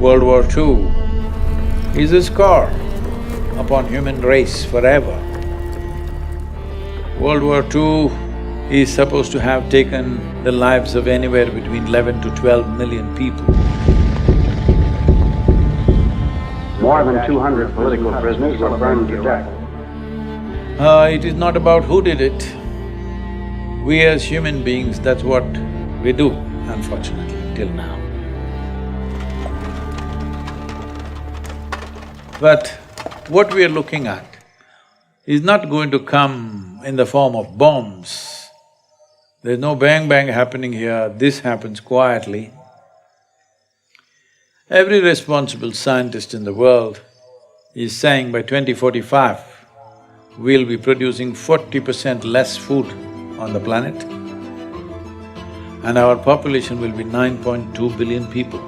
World War II is a scar upon human race forever. World War II is supposed to have taken the lives of anywhere between 11 to 12 million people. More than 200 political prisoners were burned to death. It is not about who did it. We as human beings, that's what we do, unfortunately, till now. But what we are looking at is not going to come in the form of bombs. There's no bang-bang happening here, this happens quietly. Every responsible scientist in the world is saying by 2045, we'll be producing 40% less food on the planet and our population will be 9.2 billion people.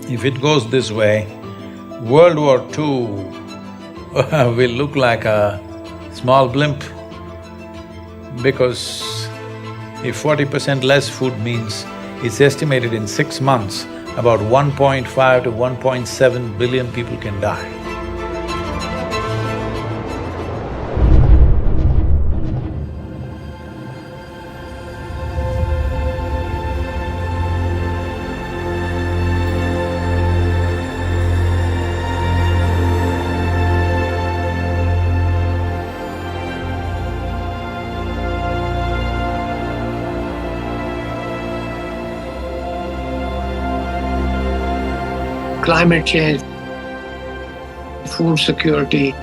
If it goes this way, World War II will look like a small blimp because if 40% less food means it's estimated in 6 months, about 1.5 to 1.7 billion people can die. Climate change, food security,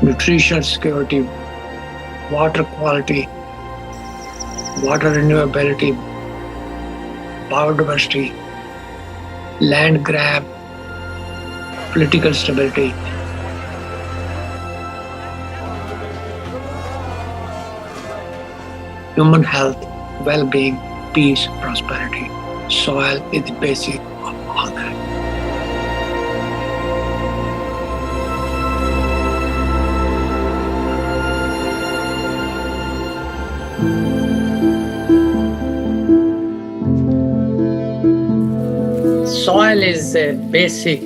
nutritional security, water quality, water renewability, biodiversity, land grab, political stability. Human health, well-being, peace, prosperity. Soil is the basic of all that. Soil is a basic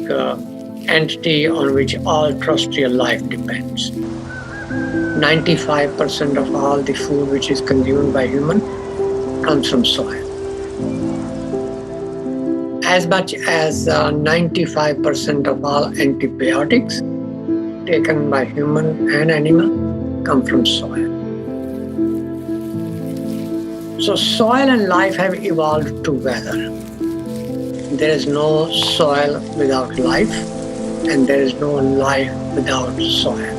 entity on which all terrestrial life depends. 95% of all the food which is consumed by human comes from soil. As much as 95% of all antibiotics taken by human and animal come from soil. So soil and life have evolved together. There is no soil without life, and there is no life without soil.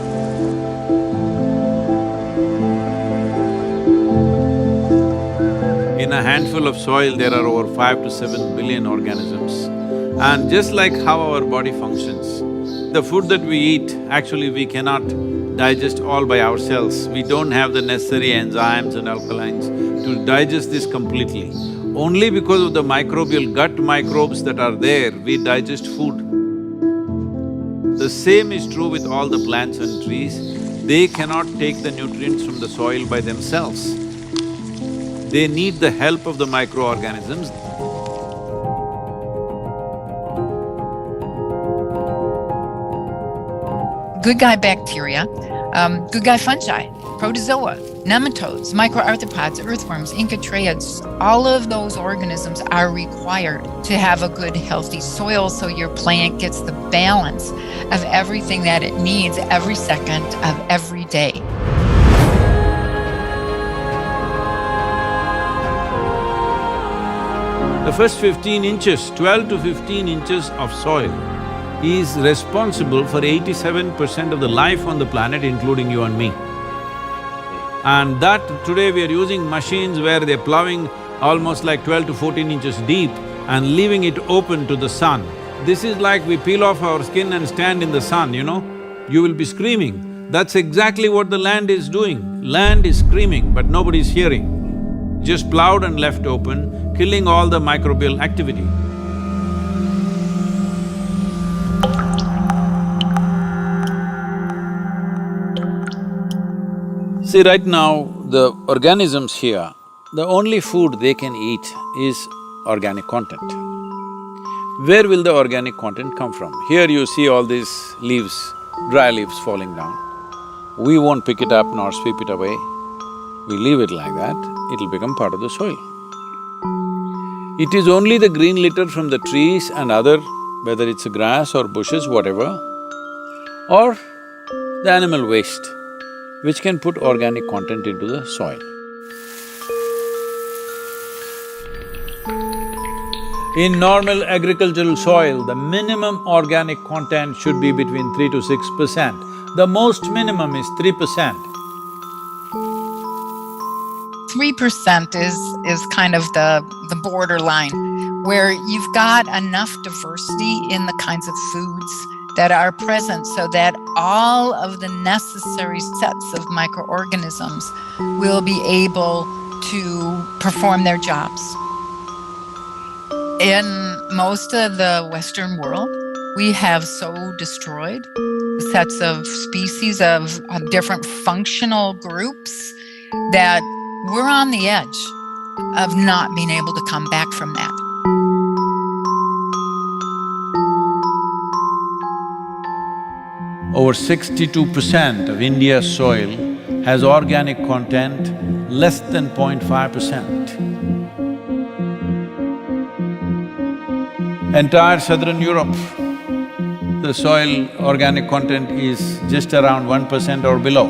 In a handful of soil, there are over 5 to 7 billion organisms. And just like how our body functions, the food that we eat, actually we cannot digest all by ourselves. We don't have the necessary enzymes and alkalines to digest this completely. Only because of the microbial gut microbes that are there, we digest food. The same is true with all the plants and trees. They cannot take the nutrients from the soil by themselves. They need the help of the microorganisms. Good guy bacteria, good guy fungi, protozoa, nematodes, microarthropods, earthworms, incatrioids, all of those organisms are required to have a good, healthy soil so your plant gets the balance of everything that it needs every second of every day. The first 15 inches, 12 to 15 inches of soil is responsible for 87% of the life on the planet, including you and me. And that today we are using machines where they're plowing almost like 12 to 14 inches deep and leaving it open to the sun. This is like we peel off our skin and stand in the sun, you know? You will be screaming. That's exactly what the land is doing. Land is screaming, but nobody's hearing. Just plowed and left open, killing all the microbial activity. See, right now, the organisms here, the only food they can eat is organic content. where will the organic content come from? Here you see all these leaves, dry leaves falling down. We won't pick it up nor sweep it away. We leave it like that, it'll become part of the soil. It is only the green litter from the trees and other, whether it's grass or bushes, whatever, or the animal waste, which can put organic content into the soil. In normal agricultural soil, the minimum organic content should be between 3 to 6%. The most minimum is 3%. 3% is kind of the borderline, where you've got enough diversity in the kinds of foods that are present so that all of the necessary sets of microorganisms will be able to perform their jobs. In most of the Western world, we have so destroyed sets of species of different functional groups that we're on the edge of not being able to come back from that. Over 62% of India's soil has organic content less than 0.5%. Entire southern Europe, the soil organic content is just around 1% or below.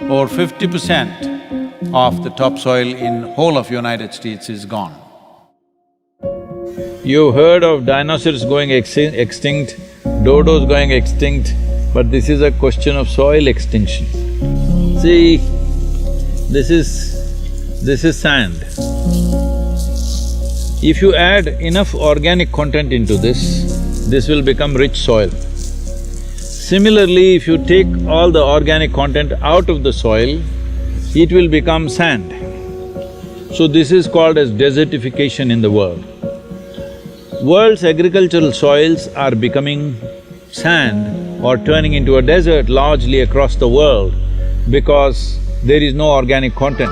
Over 50% of the topsoil in whole of United States is gone. You've heard of dinosaurs going extinct, dodos going extinct, but this is a question of soil extinction. See, this is sand. If you add enough organic content into this will become rich soil. Similarly, if you take all the organic content out of the soil, it will become sand. So this is called as desertification in the world. World's agricultural soils are becoming sand or turning into a desert largely across the world because there is no organic content.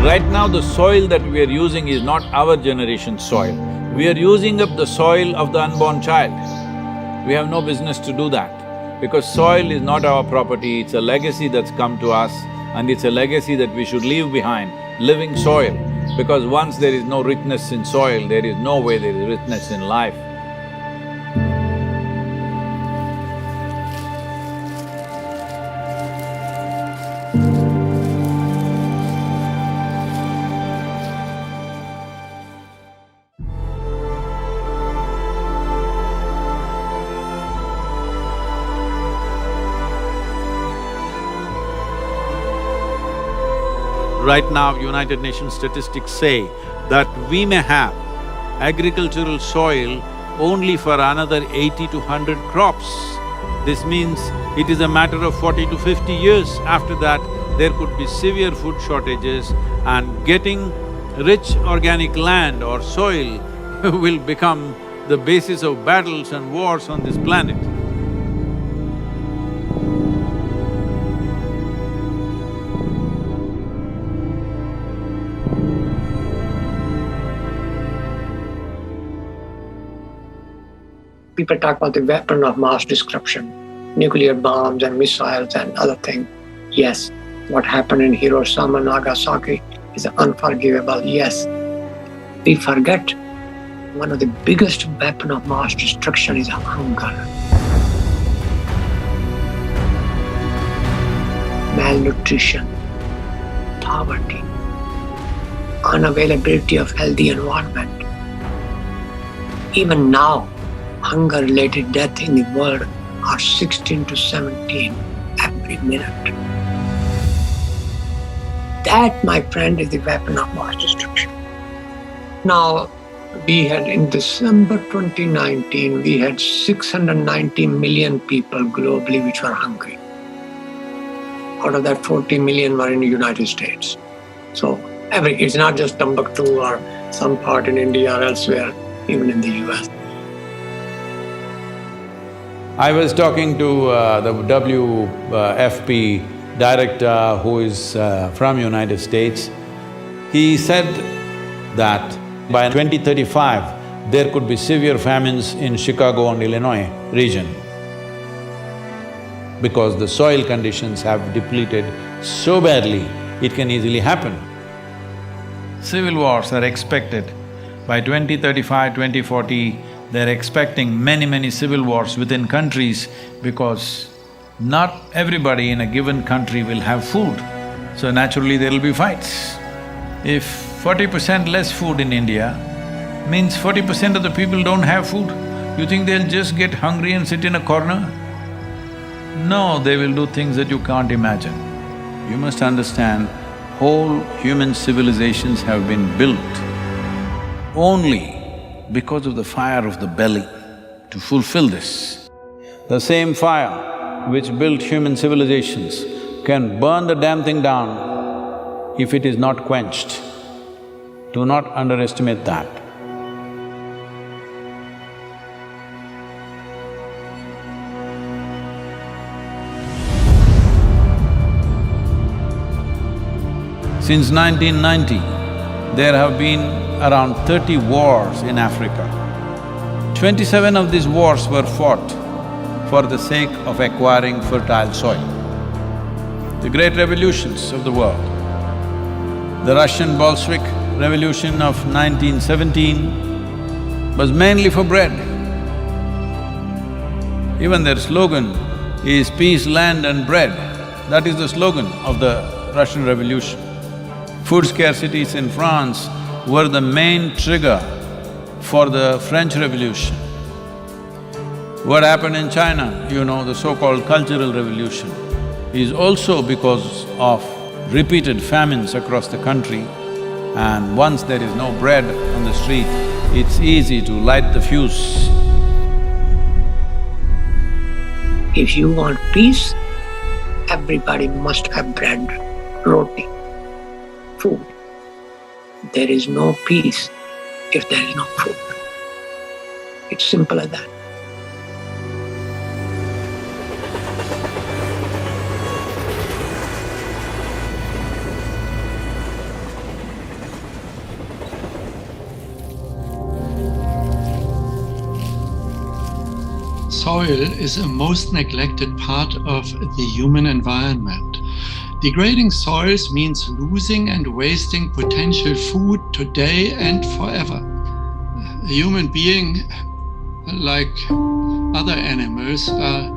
Right now, the soil that we are using is not our generation's soil. We are using up the soil of the unborn child. We have no business to do that, because soil is not our property, it's a legacy that's come to us, and it's a legacy that we should leave behind, living soil. Because once there is no richness in soil, there is no way there is richness in life. Right now, United Nations statistics say that we may have agricultural soil only for another 80 to 100 crops. This means it is a matter of 40 to 50 years. After that, there could be severe food shortages, and getting rich organic land or soil will become the basis of battles and wars on this planet. People talk about the weapon of mass destruction, nuclear bombs and missiles and other things. Yes, what happened in Hiroshima and Nagasaki is unforgivable, yes. We forget one of the biggest weapons of mass destruction is hunger. Malnutrition, poverty, unavailability of healthy environment. Even now, hunger-related death in the world are 16 to 17 every minute. That, my friend, is the weapon of mass destruction. Now, we had in December 2019, we had 690 million people globally which were hungry. Out of that, 40 million were in the United States. So, it's not just Timbuktu or some part in India or elsewhere. even in the US. I was talking to the WFP director who is from United States. He said that by 2035, there could be severe famines in Chicago and Illinois region because the soil conditions have depleted so badly, it can easily happen. Civil wars are expected. By 2035, 2040, they're expecting many civil wars within countries because not everybody in a given country will have food, so naturally there'll be fights. If 40% less food in India means 40% of the people don't have food, you think they'll just get hungry and sit in a corner? No, they will do things that you can't imagine. You must understand, whole human civilizations have been built only because of the fire of the belly to fulfill this. The same fire which built human civilizations can burn the damn thing down if it is not quenched. Do not underestimate that. Since 1990, there have been around 30 wars in Africa. 27 of these wars were fought for the sake of acquiring fertile soil. The great revolutions of the world. The Russian Bolshevik Revolution of 1917 was mainly for bread. Even their slogan is peace, land and bread. That is the slogan of the Russian Revolution. Food scarcities in France were the main trigger for the French Revolution. What happened in China, you know, the so-called Cultural Revolution, is also because of repeated famines across the country, and once there is no bread on the street, it's easy to light the fuse. If you want peace, everybody must have bread, roti, food. There is no peace if there is no food. It's simple as that. Soil is a most neglected part of the human environment. Degrading soils means losing and wasting potential food today and forever. A human being, like other animals, are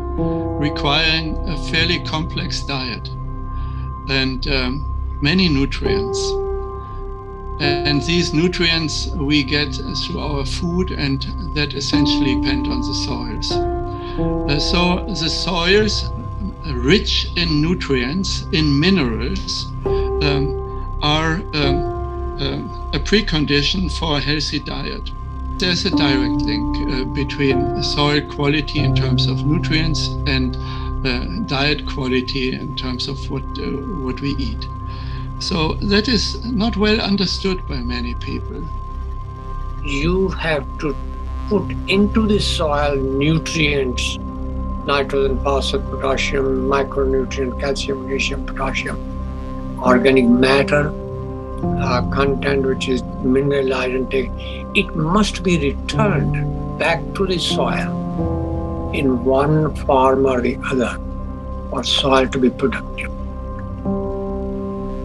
requiring a fairly complex diet and many nutrients. And these nutrients we get through our food, and that essentially depend on the soils. So the soils, rich in nutrients, in minerals, are a precondition for a healthy diet. There's a direct link between soil quality in terms of nutrients and diet quality in terms of what we eat. So that is not well understood by many people. You have to put into the soil nutrients, nitrogen, phosphorus, potassium, micronutrient, calcium, magnesium, potassium, organic matter, content which is mineralized and take. It must be returned back to the soil in one form or the other for soil to be productive.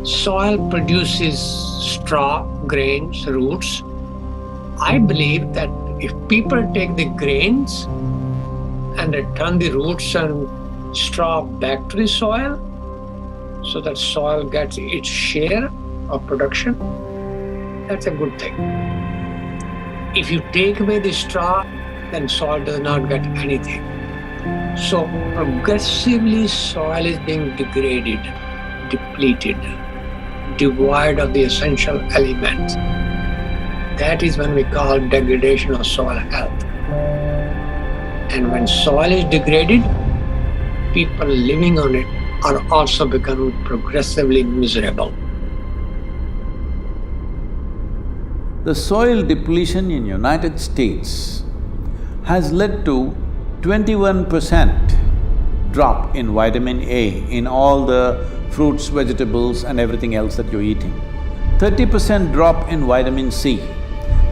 Soil produces straw, grains, roots. I believe that if people take the grains and return the roots and straw back to the soil, so that soil gets its share of production, that's a good thing. If you take away the straw, then soil does not get anything. So progressively soil is being degraded, depleted, devoid of the essential elements. That is when we call degradation of soil health. And when soil is degraded, people living on it are also becoming progressively miserable. The soil depletion in United States has led to 21% drop in vitamin A in all the fruits, vegetables and everything else that you're eating. 30% drop in vitamin C,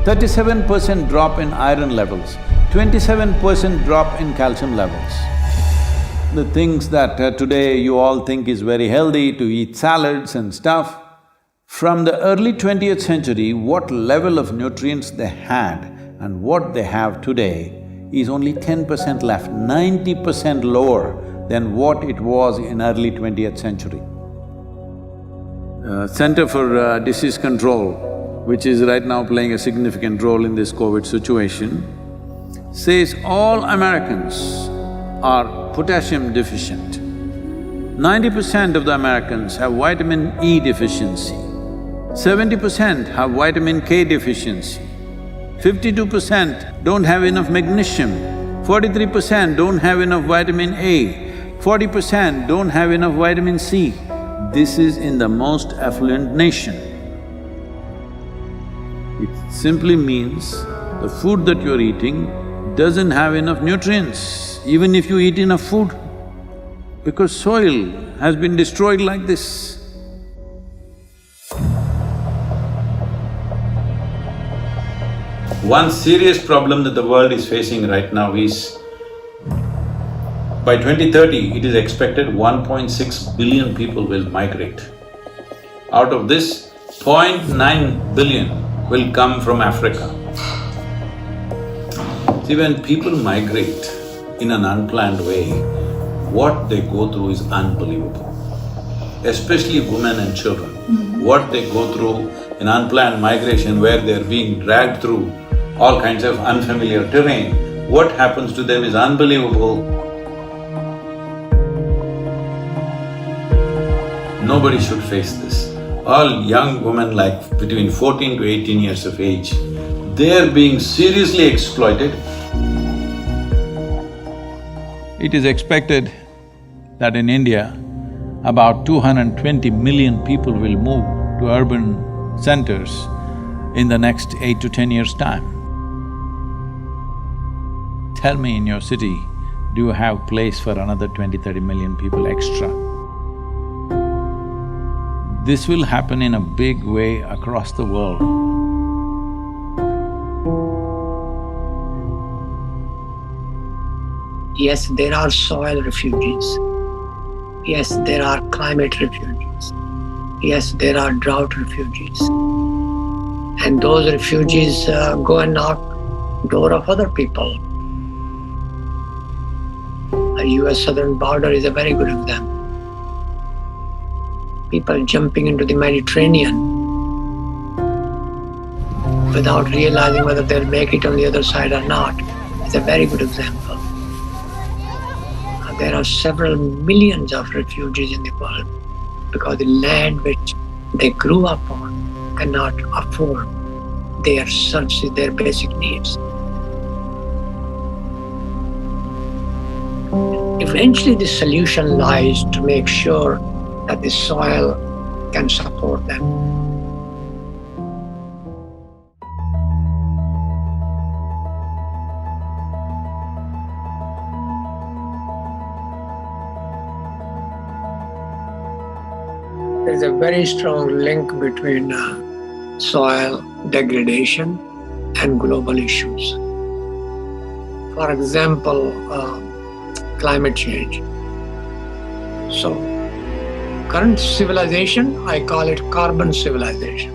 37% drop in iron levels, 27% drop in calcium levels. The things that today you all think is very healthy to eat salads and stuff, from the early 20th century, what level of nutrients they had and what they have today is only 10% left, 90% lower than what it was in early 20th century. Center for Disease Control, which is right now playing a significant role in this COVID situation, says all Americans are potassium deficient. 90% of the Americans have vitamin E deficiency, 70% have vitamin K deficiency, 52% don't have enough magnesium, 43% don't have enough vitamin A, 40% don't have enough vitamin C. This is in the most affluent nation. It simply means the food that you're eating doesn't have enough nutrients, even if you eat enough food, because soil has been destroyed like this. One serious problem that the world is facing right now is, by 2030, it is expected 1.6 billion people will migrate. Out of this, 0.9 billion will come from Africa. See, when people migrate in an unplanned way, what they go through is unbelievable. Especially women and children. What they go through in unplanned migration where they're being dragged through all kinds of unfamiliar terrain, what happens to them is unbelievable. Nobody should face this. All young women like between 14 to 18 years of age, they're being seriously exploited. It is expected that in India, about 220 million people will move to urban centers in the next 8 to 10 years' time. Tell me, in your city, do you have place for another 20-30 million people extra? This will happen in a big way across the world. Yes, there are soil refugees. Yes, there are climate refugees. Yes, there are drought refugees. And those refugees go and knock door of other people. The US southern border is a very good example. People jumping into the Mediterranean without realizing whether they'll make it on the other side or not is a very good example. There are several millions of refugees in the world because the land which they grew up on cannot afford their services, their basic needs. Eventually the solution lies to make sure that the soil can support them. There's a very strong link between soil degradation and global issues. For example, climate change. So, current civilization, I call it carbon civilization.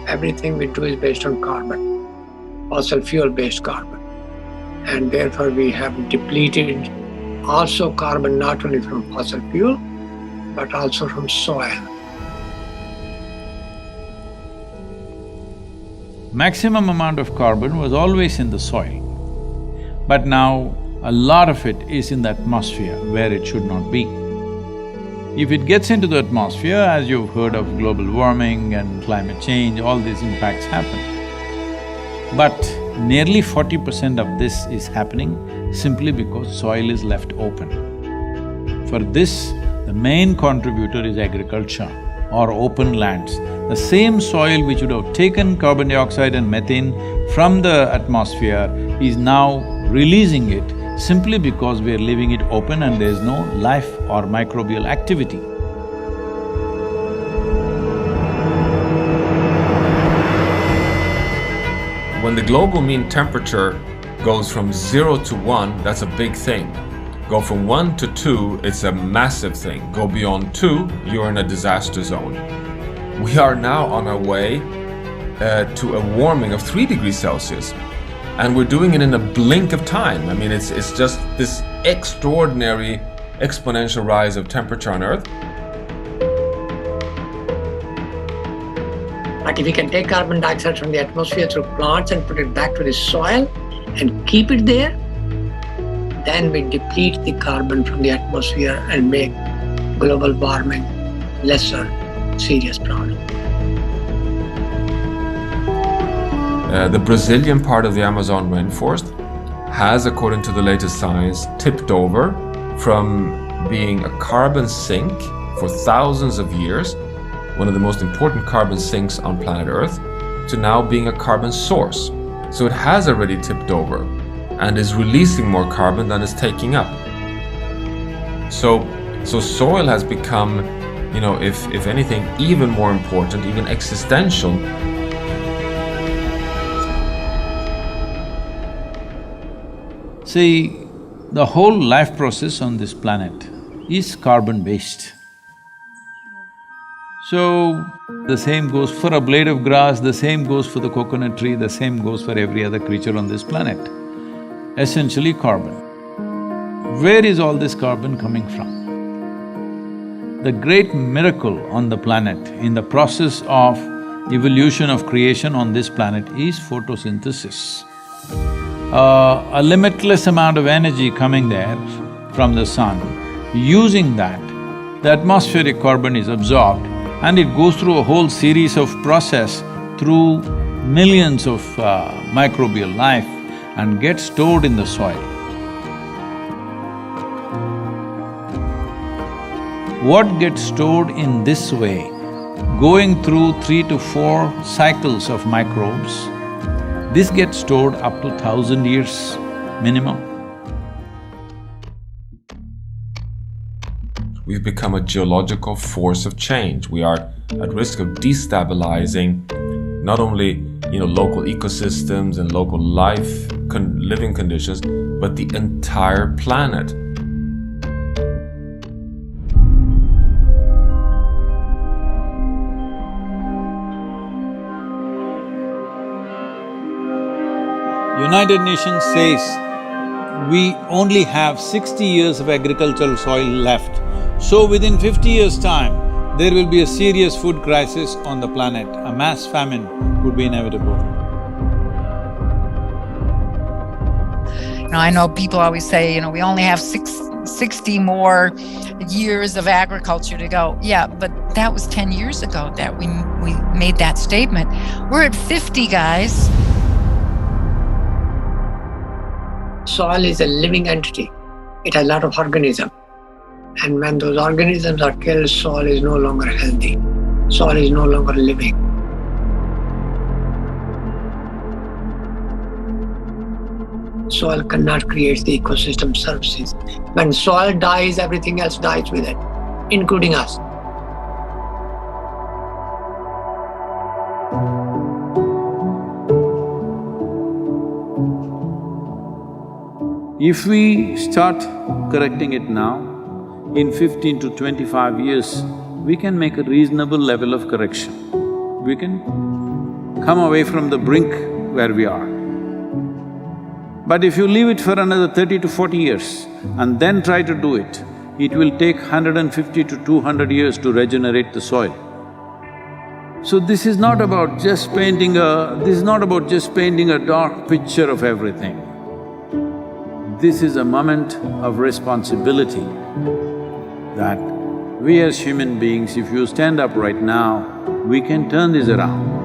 Everything we do is based on carbon, fossil fuel-based carbon. And therefore we have depleted also carbon not only from fossil fuel, but also from soil. Maximum amount of carbon was always in the soil, but now a lot of it is in the atmosphere where it should not be. If it gets into the atmosphere, as you've heard of global warming and climate change, all these impacts happen. But nearly 40% of this is happening simply because soil is left open. For this, the main contributor is agriculture or open lands. The same soil which would have taken carbon dioxide and methane from the atmosphere is now releasing it simply because we are leaving it open and there is no life or microbial activity. When the global mean temperature goes from 0 to 1, that's a big thing. Go from 1 to 2, it's a massive thing. Go beyond 2, you're in a disaster zone. We are now on our way to a warming of 3 degrees Celsius. And we're doing it in a blink of time. I mean, it's just this extraordinary exponential rise of temperature on Earth. But if we can take carbon dioxide from the atmosphere through plants and put it back to the soil and keep it there, then we deplete the carbon from the atmosphere and make global warming lesser serious problem. The Brazilian part of the Amazon rainforest has, according to the latest science, tipped over from being a carbon sink for thousands of years, one of the most important carbon sinks on planet Earth, to now being a carbon source. So it has already tipped over and is releasing more carbon than it's taking up. So soil has become, you know, if anything, even more important, even existential. See, the whole life process on this planet is carbon-based. So, the same goes for a blade of grass, the same goes for the coconut tree, the same goes for every other creature on this planet. Essentially carbon. Where is all this carbon coming from? The great miracle on the planet, in the process of evolution of creation on this planet, is photosynthesis. A limitless amount of energy coming there from the sun. Using that, the atmospheric carbon is absorbed and it goes through a whole series of process through millions of microbial life and gets stored in the soil. What gets stored in this way, going through 3 to 4 cycles of microbes, this gets stored up to 1,000 years minimum. We've become a geological force of change. We are at risk of destabilizing not only, you know, local ecosystems and local living conditions, but the entire planet. United Nations says we only have 60 years of agricultural soil left. So within 50 years' time, there will be a serious food crisis on the planet. A mass famine would be inevitable. Now, I know people always say, we only have 60 more years of agriculture to go. Yeah, but that was 10 years ago that we made that statement. We're at 50, guys. Soil is a living entity. It has a lot of organisms. And when those organisms are killed, soil is no longer healthy. Soil is no longer living. Soil cannot create the ecosystem services. When soil dies, everything else dies with it, including us. If we start correcting it now, in 15 to 25 years, we can make a reasonable level of correction. We can come away from the brink where we are. But if you leave it for another 30 to 40 years and then try to do it, it will take 150 to 200 years to regenerate the soil. So this is not about just painting a dark picture of everything. This is a moment of responsibility that we as human beings, if you stand up right now, we can turn this around.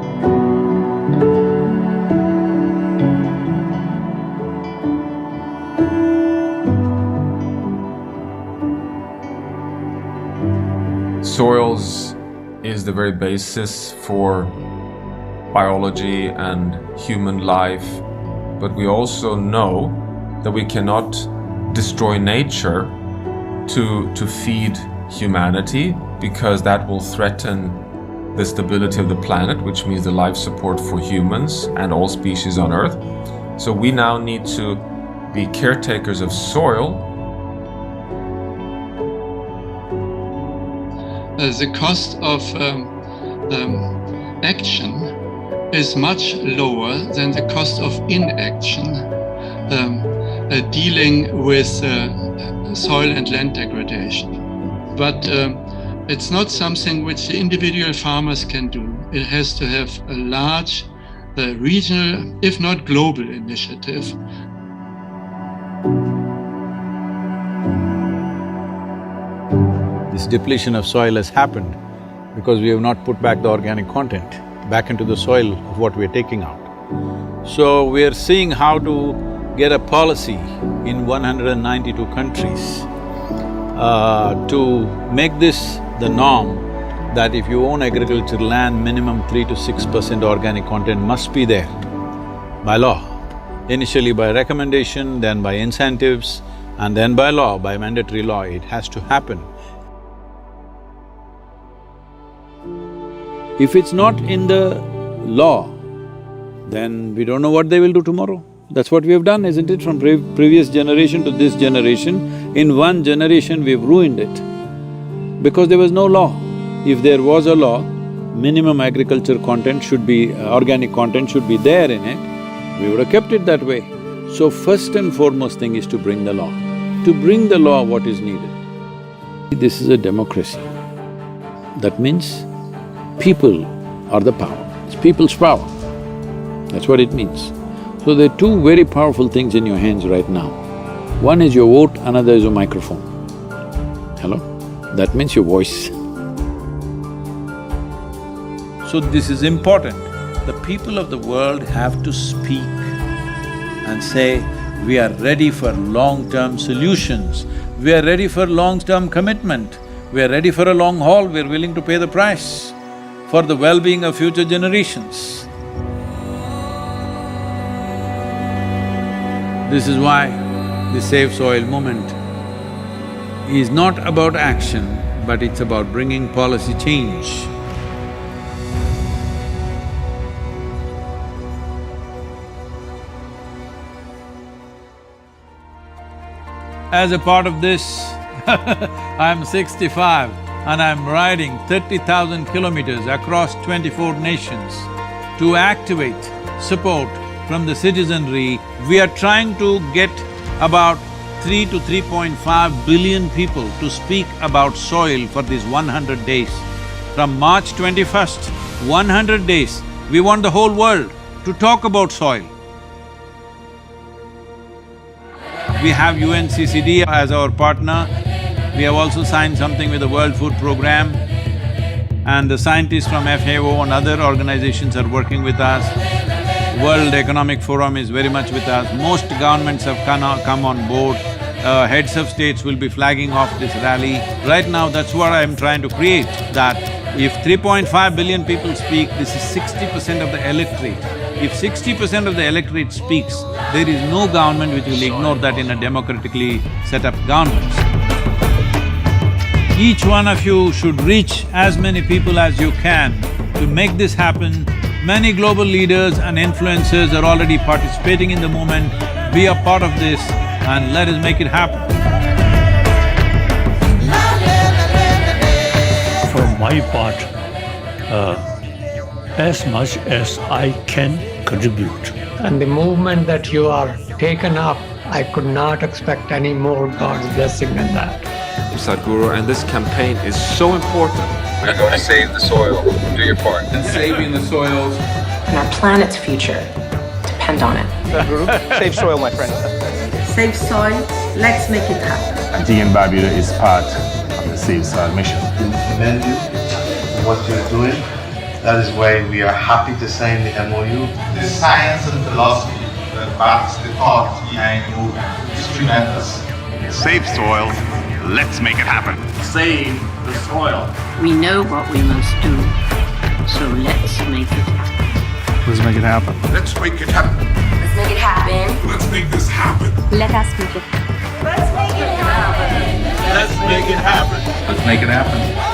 Soils is the very basis for biology and human life, but we also know that we cannot destroy nature to feed humanity, because that will threaten the stability of the planet, which means the life support for humans and all species on Earth. So we now need to be caretakers of soil. The cost of action is much lower than the cost of inaction, dealing with soil and land degradation. But it's not something which the individual farmers can do. It has to have a large regional, if not global, initiative. This depletion of soil has happened because we have not put back the organic content back into the soil of what we're taking out. So we're seeing how to get a policy in 192 countries to make this the norm, that if you own agricultural land, minimum 3 to 6% organic content must be there by law. Initially by recommendation, then by incentives, and then by law, by mandatory law, it has to happen. If it's not in the law, then we don't know what they will do tomorrow. That's what we have done, isn't it? From previous generation to this generation, in one generation we've ruined it because there was no law. If there was a law, minimum agriculture content should be… organic content should be there in it, we would have kept it that way. So first and foremost thing is to bring the law. To bring the law, what is needed? This is a democracy. That means people are the power, it's people's power. That's what it means. So there are two very powerful things in your hands right now. One is your vote, another is your microphone. Hello? That means your voice. So this is important. The people of the world have to speak and say, we are ready for long-term solutions, we are ready for long-term commitment, we are ready for a long haul, we are willing to pay the price for the well-being of future generations. This is why the Save Soil movement is not about action, but it's about bringing policy change. As a part of this, I'm 65 and I'm riding 30,000 kilometers across 24 nations to activate support from the citizenry. We are trying to get about 3 to 3.5 billion people to speak about soil for these 100 days. From March 21st, 100 days, we want the whole world to talk about soil. We have UNCCD as our partner. We have also signed something with the World Food Programme, and the scientists from FAO and other organizations are working with us. World Economic Forum is very much with us. Most governments have come on board. Heads of states will be flagging off this rally. Right now, that's what I'm trying to create, that if 3.5 billion people speak, this is 60% of the electorate. If 60% of the electorate speaks, there is no government which will ignore that in a democratically set up government. Each one of you should reach as many people as you can to make this happen. Many global leaders and influencers are already participating in the movement. Be a part of this and let us make it happen. For my part, as much as I can contribute. And the movement that you are taken up, I could not expect any more God's blessing than that. Sadhguru, and this campaign is so important. We're going to save the soil. Do your part. And saving the soils. And our planet's future depend on it. Sadhguru, save soil, my friend. Save soil, let's make it happen. TM Barbuda is part of the Save Soil mission. Commend you for what you're doing. That is why we are happy to sign the MOU. The science and philosophy that backs the thought behind the movement is tremendous. Save soil. Let's make it happen. Save the soil. We know what we must do, so let's make it happen. Let's make it happen. Let's make it happen. Let's make it happen. Let's make this happen. Let us make it happen. Let's make it happen. Let's make it happen. Let's make it happen.